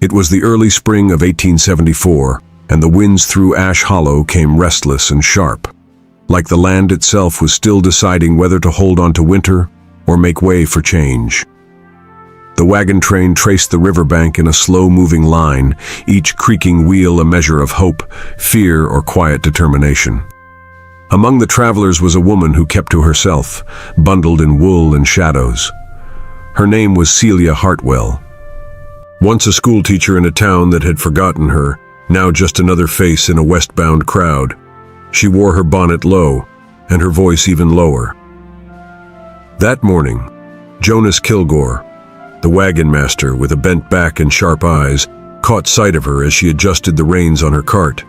It was the early spring of 1874, and the winds through Ash Hollow came restless and sharp, like the land itself was still deciding whether to hold on to winter or make way for change. The wagon train traced the riverbank in a slow-moving line, each creaking wheel a measure of hope, fear, or quiet determination. Among the travelers was a woman who kept to herself, bundled in wool and shadows. Her name was Celia Hartwell. Once a schoolteacher in a town that had forgotten her, now just another face in a westbound crowd. She wore her bonnet low, and her voice even lower. That morning, Jonas Kilgore, the wagon master with a bent back and sharp eyes, caught sight of her as she adjusted the reins on her cart.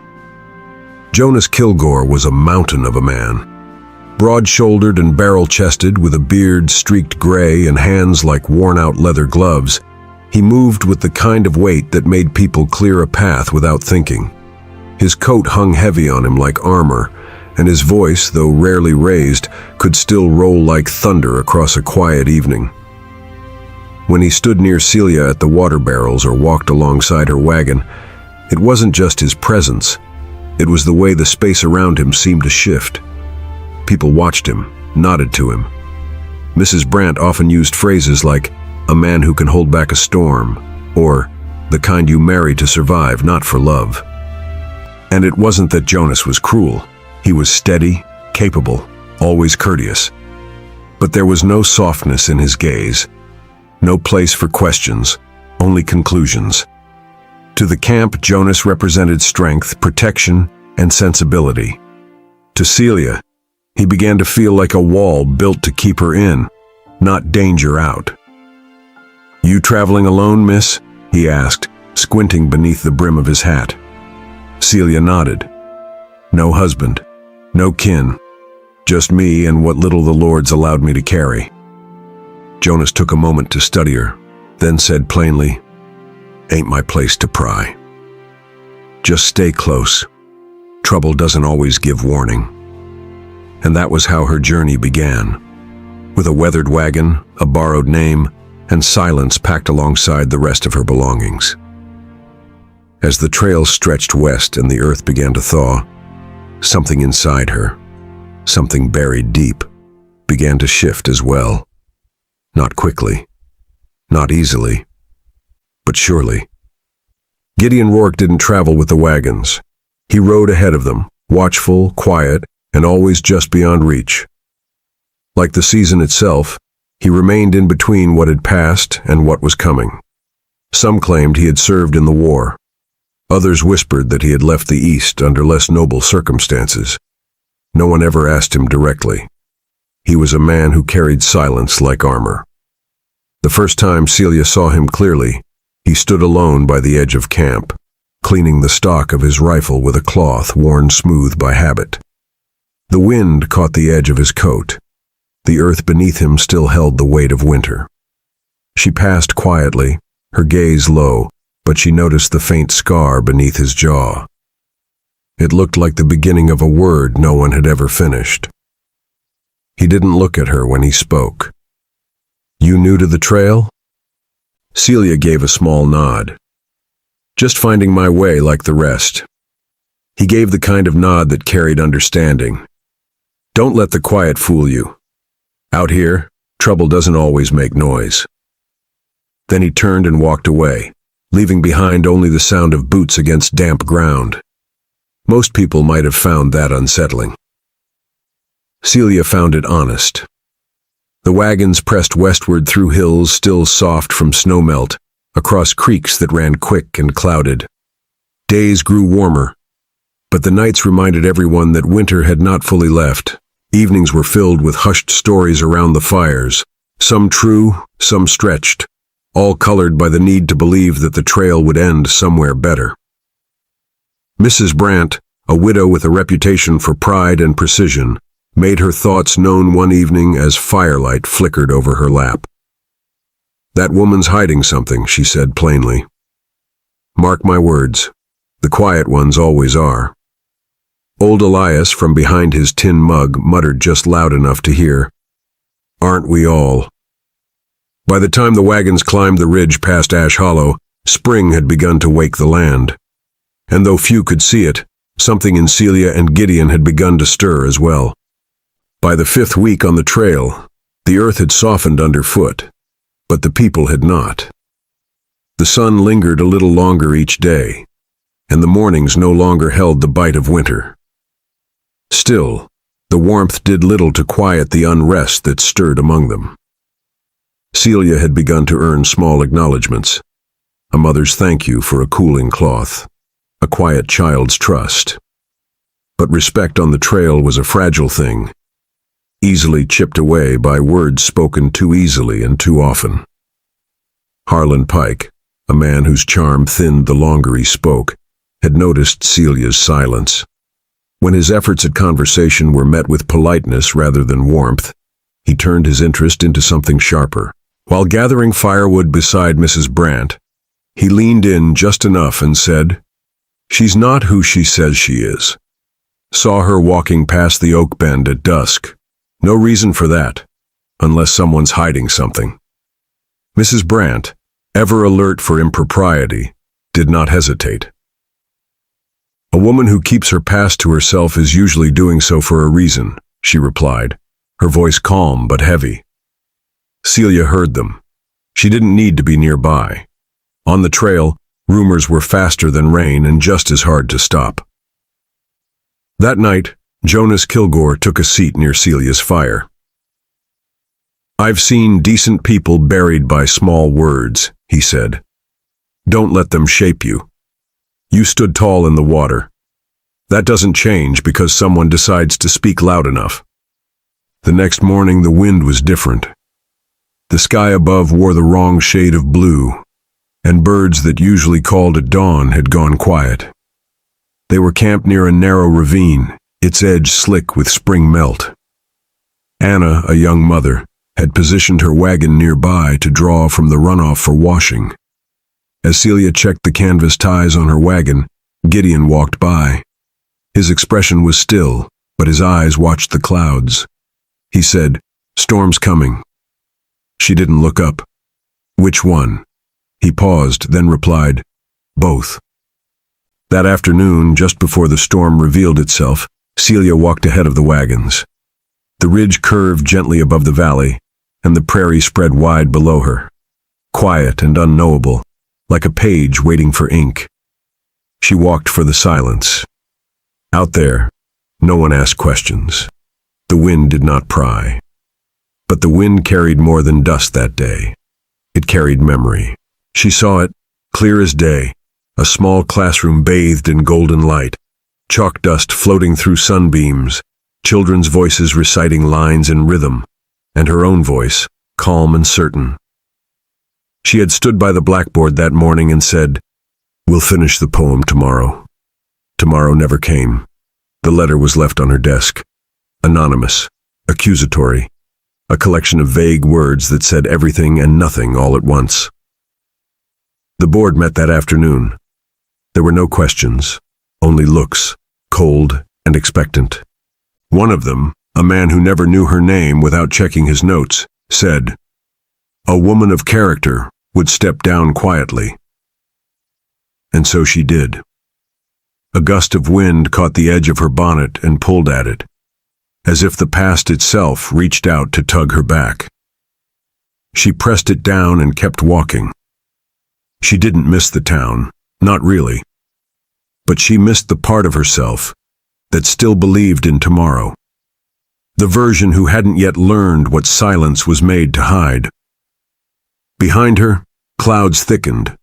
Jonas Kilgore was a mountain of a man. Broad-shouldered and barrel-chested, with a beard streaked gray and hands like worn-out leather gloves, he moved with the kind of weight that made people clear a path without thinking. His coat hung heavy on him like armor, and his voice, though rarely raised, could still roll like thunder across a quiet evening. When he stood near Celia at the water barrels or walked alongside her wagon, it wasn't just his presence. It was the way the space around him seemed to shift. People watched him, nodded to him. Mrs. Brandt often used phrases like, "a man who can hold back a storm," or "the kind you marry to survive, not for love." And it wasn't that Jonas was cruel. He was steady, capable, always courteous. But there was no softness in his gaze. No place for questions, only conclusions. To the camp, Jonas represented strength, protection, and sensibility. To Celia, he began to feel like a wall built to keep her in, not danger out. "You traveling alone, miss?" he asked, squinting beneath the brim of his hat. Celia nodded. "No husband, no kin, just me and what little the Lord's allowed me to carry." Jonas took a moment to study her, then said plainly, "Ain't my place to pry. Just stay close. Trouble doesn't always give warning." And that was how her journey began, with a weathered wagon, a borrowed name, and silence packed alongside the rest of her belongings. As the trail stretched west and the earth began to thaw, something inside her, something buried deep, began to shift as well. Not quickly, not easily, but surely. Gideon Rourke didn't travel with the wagons. He rode ahead of them, watchful, quiet, and always just beyond reach. Like the season itself, he remained in between what had passed and what was coming. Some claimed he had served in the war. Others whispered that he had left the East under less noble circumstances. No one ever asked him directly. He was a man who carried silence like armor. The first time Celia saw him clearly, he stood alone by the edge of camp, cleaning the stock of his rifle with a cloth worn smooth by habit. The wind caught the edge of his coat. The earth beneath him still held the weight of winter. She passed quietly, her gaze low, but she noticed the faint scar beneath his jaw. It looked like the beginning of a word no one had ever finished. He didn't look at her when he spoke. "You new to the trail?" Celia gave a small nod. "Just finding my way like the rest." He gave the kind of nod that carried understanding. "Don't let the quiet fool you. Out here, trouble doesn't always make noise." Then he turned and walked away, leaving behind only the sound of boots against damp ground. Most people might have found that unsettling. Celia found it honest. The wagons pressed westward through hills still soft from snowmelt, across creeks that ran quick and clouded. Days grew warmer, but the nights reminded everyone that winter had not fully left. Evenings were filled with hushed stories around the fires, some true, some stretched, all colored by the need to believe that the trail would end somewhere better. Mrs. Brandt, a widow with a reputation for pride and precision, made her thoughts known one evening as firelight flickered over her lap. "That woman's hiding something," she said plainly. "Mark my words, the quiet ones always are." Old Elias, from behind his tin mug, muttered just loud enough to hear, "Aren't we all?" By the time the wagons climbed the ridge past Ash Hollow, Spring had begun to wake the land. And though few could see it, something in Celia and Gideon had begun to stir as well. By the 5th week on the trail, the earth had softened underfoot, but the people had not. The sun lingered a little longer each day, and the mornings no longer held the bite of winter. Still, the warmth did little to quiet the unrest that stirred among them. Celia had begun to earn small acknowledgments, a mother's thank you for a cooling cloth, a quiet child's trust. But respect on the trail was a fragile thing, easily chipped away by words spoken too easily and too often. Harlan Pike, a man whose charm thinned the longer he spoke, had noticed Celia's silence. When his efforts at conversation were met with politeness rather than warmth, he turned his interest into something sharper. While gathering firewood beside Mrs. Brandt, he leaned in just enough and said, "She's not who she says she is. Saw her walking past the oak bend at dusk. No reason for that, unless someone's hiding something." Mrs. Brandt, ever alert for impropriety, did not hesitate. "A woman who keeps her past to herself is usually doing so for a reason," she replied, her voice calm but heavy. Celia heard them. She didn't need to be nearby. On the trail, rumors were faster than rain and just as hard to stop. That night, Jonas Kilgore took a seat near Celia's fire. "I've seen decent people buried by small words," he said. "Don't let them shape you. You stood tall in the water. That doesn't change because someone decides to speak loud enough." The next morning, the wind was different. The sky above wore the wrong shade of blue, and birds that usually called at dawn had gone quiet. They were camped near a narrow ravine, its edge slick with spring melt. Anna, a young mother, had positioned her wagon nearby to draw from the runoff for washing. As Celia checked the canvas ties on her wagon, Gideon walked by. His expression was still, but his eyes watched the clouds. He said, "Storm's coming." She didn't look up. "Which one?" He paused, then replied, "Both." That afternoon, just before the storm revealed itself, Celia walked ahead of the wagons. The ridge curved gently above the valley, and the prairie spread wide below her, quiet and unknowable, like a page waiting for ink. She walked for the silence. Out there, no one asked questions. The wind did not pry. But the wind carried more than dust that day. It carried memory. She saw it, clear as day, a small classroom bathed in golden light, chalk dust floating through sunbeams, children's voices reciting lines in rhythm, and her own voice, calm and certain. She had stood by the blackboard that morning and said, "We'll finish the poem tomorrow." Tomorrow never came. The letter was left on her desk. Anonymous, accusatory, a collection of vague words that said everything and nothing all at once. The board met that afternoon. There were no questions, only looks, cold and expectant. One of them, a man who never knew her name without checking his notes, said, "A woman of character would step down quietly." And so she did. A gust of wind caught the edge of her bonnet and pulled at it, as if the past itself reached out to tug her back. She pressed it down and kept walking. She didn't miss the town, not really. But she missed the part of herself that still believed in tomorrow. The version who hadn't yet learned what silence was made to hide. Behind her, clouds thickened.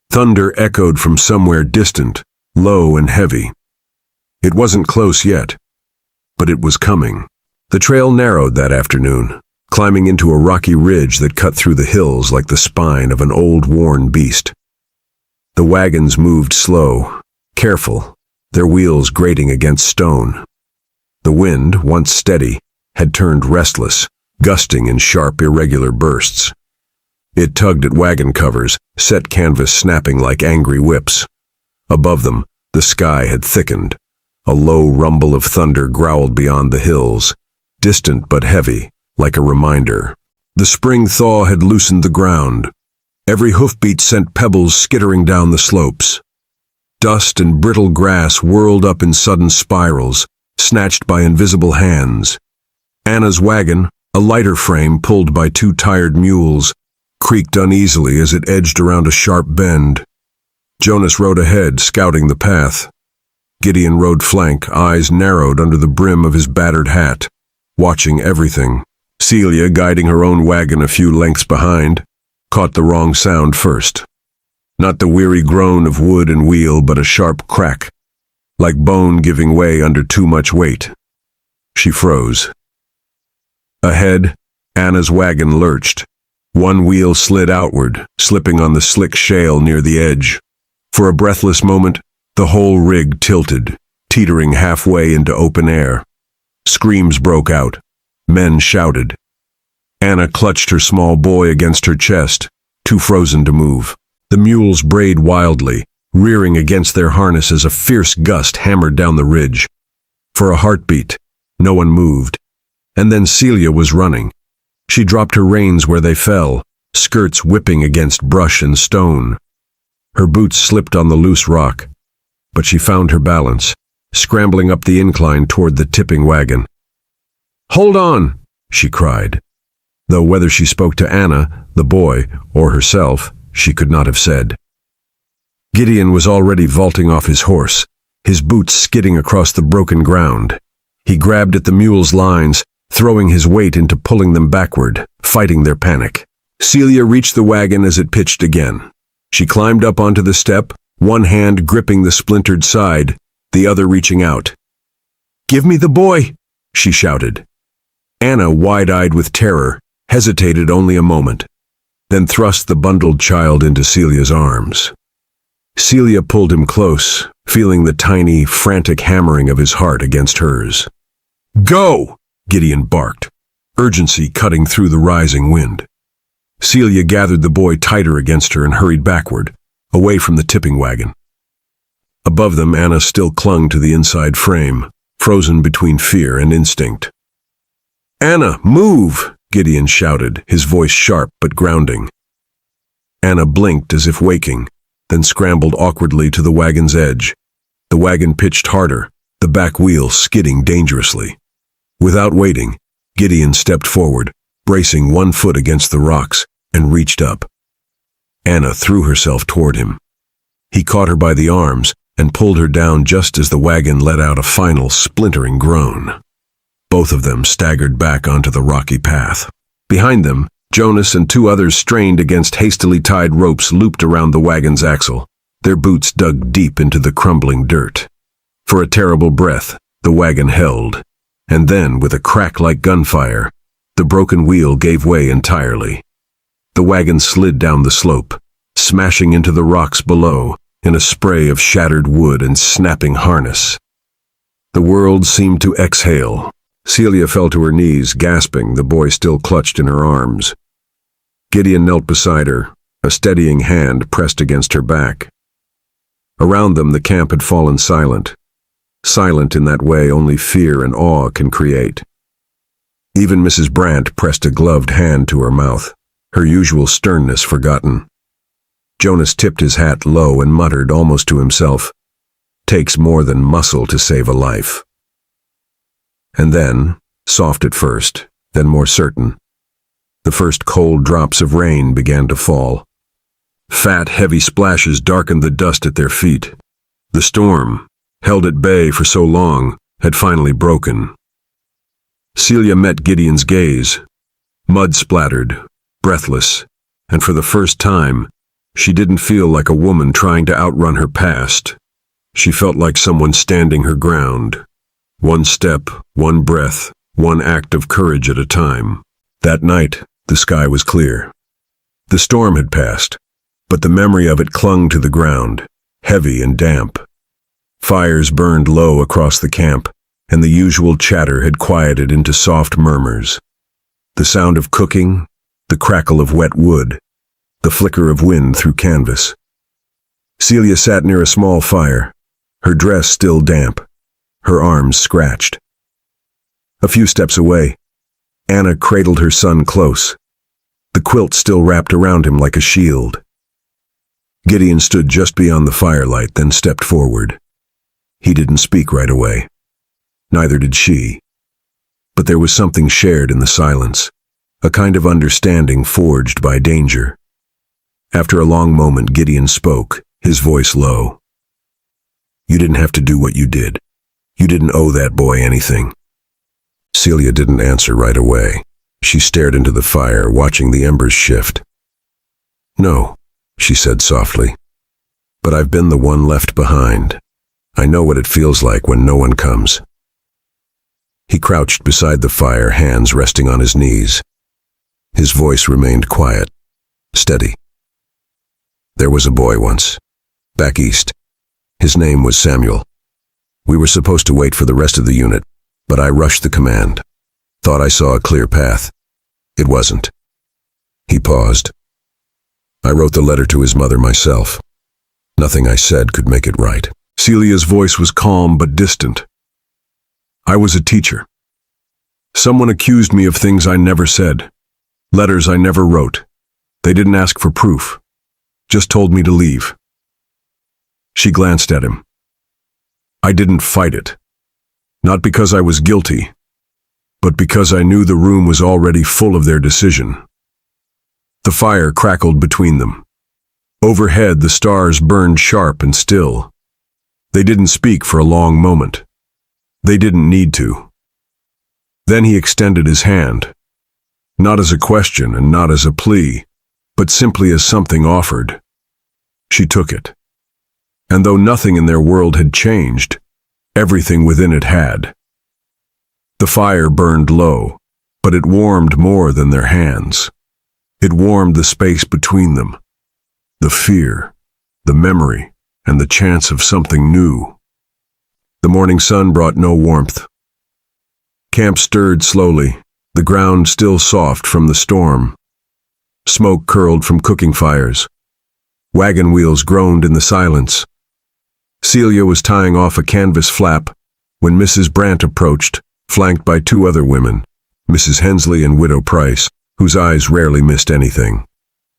Thunder echoed from somewhere distant, low and heavy. It wasn't close yet, but it was coming. The trail narrowed that afternoon, climbing into a rocky ridge that cut through the hills like the spine of an old worn beast. The wagons moved slow, careful, their wheels grating against stone. The wind, once steady, had turned restless, gusting in sharp, irregular bursts. It tugged at wagon covers, set canvas snapping like angry whips. Above them, the sky had thickened. A low rumble of thunder growled beyond the hills, distant but heavy, like a reminder. The spring thaw had loosened the ground. Every hoofbeat sent pebbles skittering down the slopes. Dust and brittle grass whirled up in sudden spirals, snatched by invisible hands. Anna's wagon, a lighter frame pulled by two tired mules, creaked uneasily as it edged around a sharp bend. Jonas rode ahead, scouting the path. Gideon rode flank, eyes narrowed under the brim of his battered hat, watching everything. Celia, guiding her own wagon a few lengths behind, caught the wrong sound first. Not the weary groan of wood and wheel, but a sharp crack, like bone giving way under too much weight. She froze. Ahead, Anna's wagon lurched. One wheel slid outward, slipping on the slick shale near the edge. For a breathless moment, the whole rig tilted, teetering halfway into open air. Screams broke out. Men shouted. Anna clutched her small boy against her chest, too frozen to move. The mules brayed wildly, rearing against their harness as a fierce gust hammered down the ridge. For a heartbeat, no one moved. And then Celia was running. She dropped her reins where they fell, skirts whipping against brush and stone. Her boots slipped on the loose rock, but she found her balance, scrambling up the incline toward the tipping wagon. "Hold on!" she cried. Though whether she spoke to Anna, the boy, or herself, she could not have said. Gideon was already vaulting off his horse, his boots skidding across the broken ground. He grabbed at the mule's lines, throwing his weight into pulling them backward, fighting their panic. Celia reached the wagon as it pitched again. She climbed up onto the step, one hand gripping the splintered side, the other reaching out. "Give me the boy!" she shouted. Anna, wide-eyed with terror, hesitated only a moment, then thrust the bundled child into Celia's arms. Celia pulled him close, feeling the tiny, frantic hammering of his heart against hers. "Go!" Gideon barked, urgency cutting through the rising wind. Celia gathered the boy tighter against her and hurried backward, away from the tipping wagon. Above them, Anna still clung to the inside frame, frozen between fear and instinct. "Anna, move!" Gideon shouted, his voice sharp but grounding. Anna blinked as if waking, then scrambled awkwardly to the wagon's edge. The wagon pitched harder, the back wheel skidding dangerously. Without waiting, Gideon stepped forward, bracing one foot against the rocks, and reached up. Anna threw herself toward him. He caught her by the arms and pulled her down just as the wagon let out a final splintering groan. Both of them staggered back onto the rocky path. Behind them, Jonas and two others strained against hastily tied ropes looped around the wagon's axle, their boots dug deep into the crumbling dirt. For a terrible breath, the wagon held, and then, with a crack like gunfire, the broken wheel gave way entirely. The wagon slid down the slope, smashing into the rocks below in a spray of shattered wood and snapping harness. The world seemed to exhale. Celia fell to her knees, gasping, the boy still clutched in her arms. Gideon knelt beside her, a steadying hand pressed against her back. Around them, the camp had fallen silent. Silent in that way only fear and awe can create. Even Mrs. Brandt pressed a gloved hand to her mouth, her usual sternness forgotten. Jonas tipped his hat low and muttered almost to himself, "Takes more than muscle to save a life." And then, soft at first, then more certain, the first cold drops of rain began to fall. Fat, heavy splashes darkened the dust at their feet. The storm, held at bay for so long, had finally broken. Celia met Gideon's gaze, mud-splattered, breathless, and for the first time, she didn't feel like a woman trying to outrun her past. She felt like someone standing her ground. One step, one breath, one act of courage at a time. That night, the sky was clear. The storm had passed, but the memory of it clung to the ground, heavy and damp. Fires burned low across the camp, and the usual chatter had quieted into soft murmurs. The sound of cooking, the crackle of wet wood, the flicker of wind through canvas. Celia sat near a small fire, her dress still damp, her arms scratched. A few steps away, Anna cradled her son close. the quilt still wrapped around him like a shield. Gideon stood just beyond the firelight, then stepped forward. He didn't speak right away. Neither did she. But there was something shared in the silence, a kind of understanding forged by danger. After a long moment, Gideon spoke, his voice low. "You didn't have to do what you did. You didn't owe that boy anything." Celia didn't answer right away. She stared into the fire, watching the embers shift. "No," she said softly, "but I've been the one left behind. I know what it feels like when no one comes." He crouched beside the fire, hands resting on his knees. His voice remained quiet, steady. "There was a boy once, back east. His name was Samuel. We were supposed to wait for the rest of the unit, but I rushed the command. Thought I saw a clear path. It wasn't." He paused. "I wrote the letter to his mother myself. Nothing I said could make it right." Celia's voice was calm but distant. "I was a teacher. Someone accused me of things I never said, letters I never wrote. They didn't ask for proof, just told me to leave." She glanced at him. "I didn't fight it. Not because I was guilty, but because I knew the room was already full of their decision." The fire crackled between them. Overhead, the stars burned sharp and still. They didn't speak for a long moment. They didn't need to. Then he extended his hand, not as a question and not as a plea, but simply as something offered. She took it. And though nothing in their world had changed, everything within it had. The fire burned low, but it warmed more than their hands. It warmed the space between them, the fear, the memory, and the chance of something new. The morning sun brought no warmth. Camp stirred slowly, the ground still soft from the storm. Smoke curled from cooking fires. Wagon wheels groaned in the silence. Celia was tying off a canvas flap when Mrs. Brandt approached, flanked by two other women, Mrs. Hensley and Widow Price, whose eyes rarely missed anything.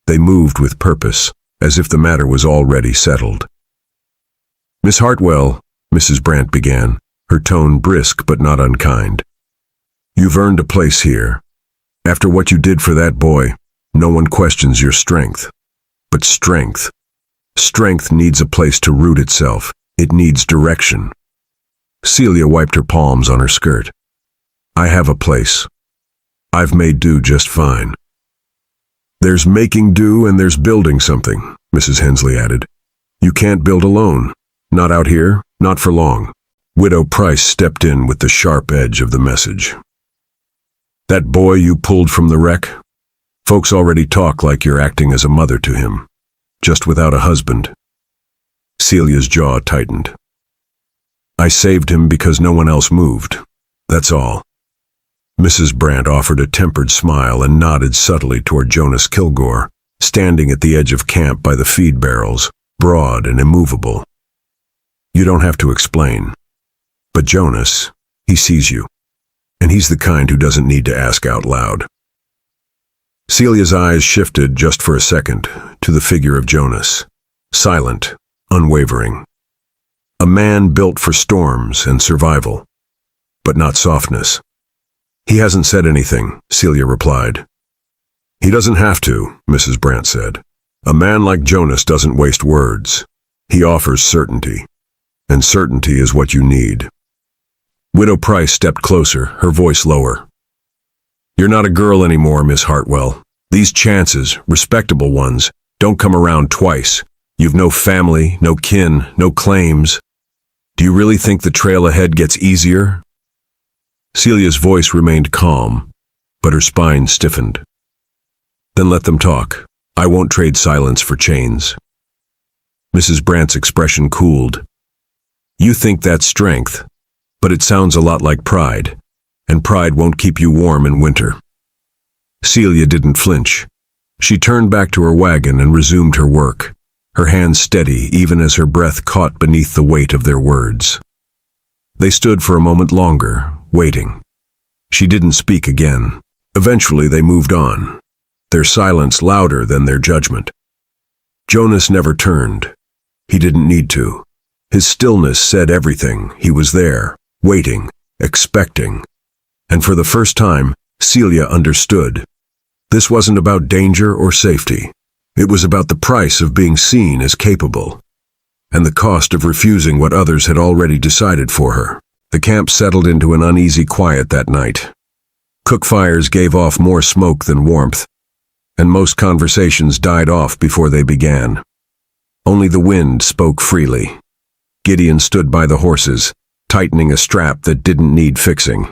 They moved with purpose, as if the matter was already settled. "Miss Hartwell," Mrs. Brandt began, her tone brisk but not unkind. "You've earned a place here. After what you did for that boy, no one questions your strength. But strength needs a place to root itself. It needs direction." Celia wiped her palms on her skirt. "I have a place. I've made do just fine." "There's making do and there's building something," Mrs. Hensley added. "You can't build alone. Not out here, not for long." Widow Price stepped in with the sharp edge of the message. "That boy you pulled from the wreck? Folks already talk like you're acting as a mother to him, just without a husband." Celia's jaw tightened. "I saved him because no one else moved. That's all." Mrs. Brandt offered a tempered smile and nodded subtly toward Jonas Kilgore, standing at the edge of camp by the feed barrels, broad and immovable. "You don't have to explain. But Jonas, he sees you. And he's the kind who doesn't need to ask out loud." Celia's eyes shifted just for a second to the figure of Jonas, silent, unwavering. A man built for storms and survival, but not softness. "He hasn't said anything," Celia replied. "He doesn't have to," Mrs. Brandt said. "A man like Jonas doesn't waste words. He offers certainty, and certainty is what you need." Widow Price stepped closer, her voice lower. "You're not a girl anymore, Miss Hartwell. These chances, respectable ones, don't come around twice. You've no family, no kin, no claims. Do you really think the trail ahead gets easier?" Celia's voice remained calm, but her spine stiffened. "Then let them talk. I won't trade silence for chains." Mrs. Brandt's expression cooled. "You think that's strength, but it sounds a lot like pride, and pride won't keep you warm in winter." Celia didn't flinch. She turned back to her wagon and resumed her work, her hands steady even as her breath caught beneath the weight of their words. They stood for a moment longer, waiting. She didn't speak again. Eventually they moved on. their silence louder than their judgment. Jonas never turned. He didn't need to. His stillness said everything. He was there, waiting, expecting. And for the first time, Celia understood. This wasn't about danger or safety. It was about the price of being seen as capable, and the cost of refusing what others had already decided for her. The camp settled into an uneasy quiet that night. Cook fires gave off more smoke than warmth, and most conversations died off before they began. Only the wind spoke freely. Gideon stood by the horses, tightening a strap that didn't need fixing.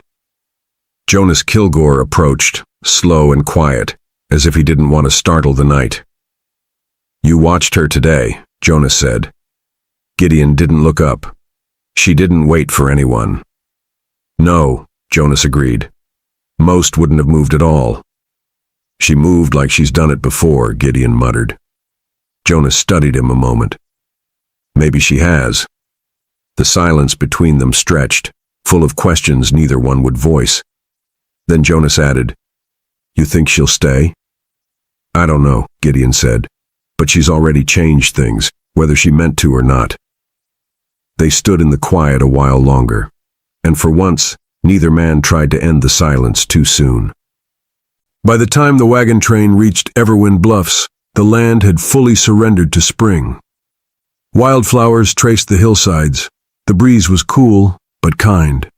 Jonas Kilgore approached, slow and quiet, as if he didn't want to startle the night. "You watched her today," Jonas said. Gideon didn't look up. She didn't wait for anyone. "No," Jonas agreed. "Most wouldn't have moved at all." "She moved like she's done it before," Gideon muttered. Jonas studied him a moment. "Maybe she has." The silence between them stretched, full of questions neither one would voice. Then Jonas added, "You think she'll stay?" "I don't know," Gideon said, "but she's already changed things, whether she meant to or not." They stood in the quiet a while longer, and for once, neither man tried to end the silence too soon. By the time the wagon train reached Everwind Bluffs, the land had fully surrendered to spring. Wildflowers traced the hillsides. The breeze was cool, but kind.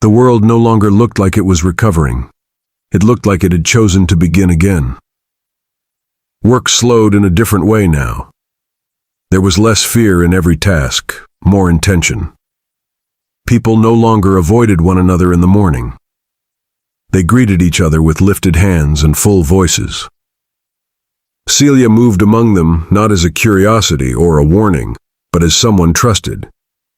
The world no longer looked like it was recovering. It looked like it had chosen to begin again. Work slowed in a different way now. There was less fear in every task, more intention. People no longer avoided one another in the morning. They greeted each other with lifted hands and full voices. Celia moved among them not as a curiosity or a warning, but as someone trusted.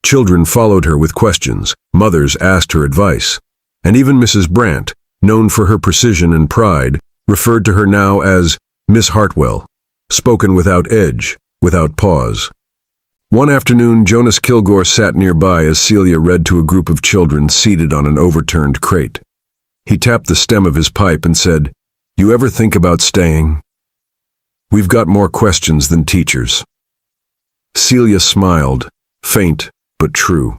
Children followed her with questions, mothers asked her advice, and even Mrs. Brandt, known for her precision and pride, referred to her now as Miss Hartwell, spoken without edge, without pause. One afternoon, Jonas Kilgore sat nearby as Celia read to a group of children seated on an overturned crate. He tapped the stem of his pipe and said, "You ever think about staying? We've got more questions than teachers." Celia smiled, faint but true.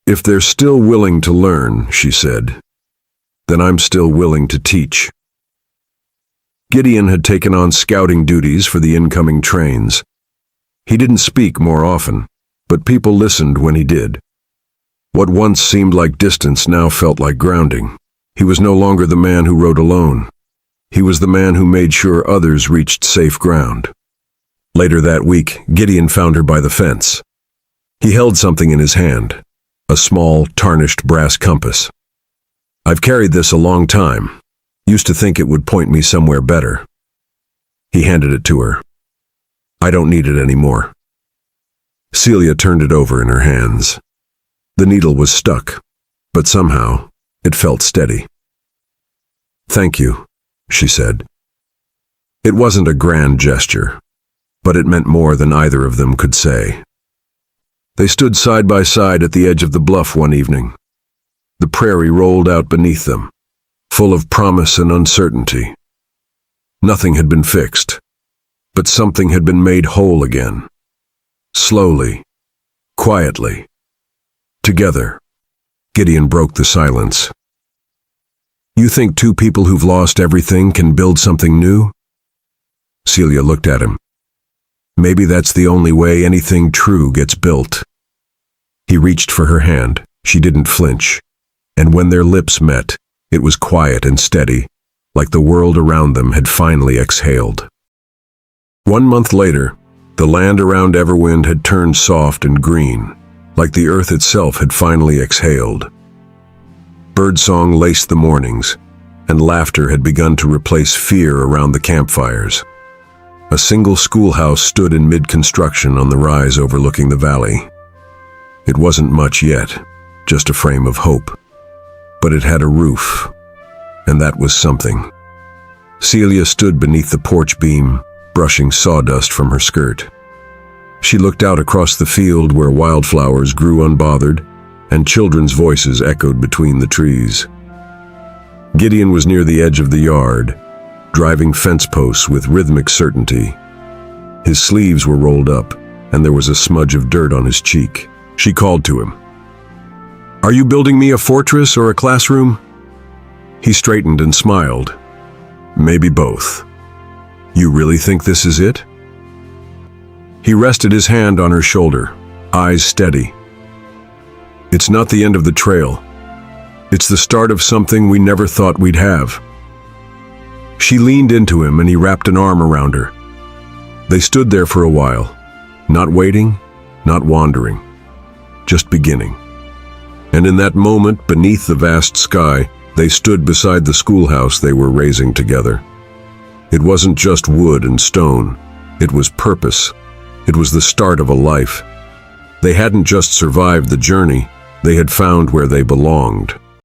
"If they're still willing to learn," she said, "then I'm still willing to teach." Gideon had taken on scouting duties for the incoming trains. He didn't speak more often, but people listened when he did. What once seemed like distance now felt like grounding. He was no longer the man who rode alone. He was the man who made sure others reached safe ground. Later that week, Gideon found her by the fence. He held something in his hand, a small, tarnished brass compass. "I've carried this a long time. Used to think it would point me somewhere better." He handed it to her. "I don't need it anymore." Celia turned it over in her hands. The needle was stuck, but somehow it felt steady. "Thank you," she said. It wasn't a grand gesture, but it meant more than either of them could say. They stood side by side at the edge of the bluff one evening. The prairie rolled out beneath them, full of promise and uncertainty. Nothing had been fixed, but something had been made whole again. Slowly, quietly, together. Gideon broke the silence. "You think two people who've lost everything can build something new?" Celia looked at him. "Maybe that's the only way anything true gets built." He reached for her hand. She didn't flinch. And when their lips met, it was quiet and steady, like the world around them had finally exhaled. 1 month later, the land around Everwind had turned soft and green, like the earth itself had finally exhaled. Birdsong laced the mornings, and laughter had begun to replace fear around the campfires. A single schoolhouse stood in mid-construction on the rise overlooking the valley. It wasn't much yet, just a frame of hope. But it had a roof, and that was something. Celia stood beneath the porch beam, brushing sawdust from her skirt. She looked out across the field where wildflowers grew unbothered, and children's voices echoed between the trees. Gideon was near the edge of the yard, driving fence posts with rhythmic certainty. His sleeves were rolled up, and there was a smudge of dirt on his cheek. She called to him. "Are you building me a fortress or a classroom?" He straightened and smiled. "Maybe both. You really think this is it?" He rested his hand on her shoulder, eyes steady. "It's not the end of the trail. It's the start of something we never thought we'd have." She leaned into him and he wrapped an arm around her. They stood there for a while, not waiting, not wandering, just beginning. And in that moment, beneath the vast sky, they stood beside the schoolhouse they were raising together. It wasn't just wood and stone. It was purpose. It was the start of a life. They hadn't just survived the journey, they had found where they belonged.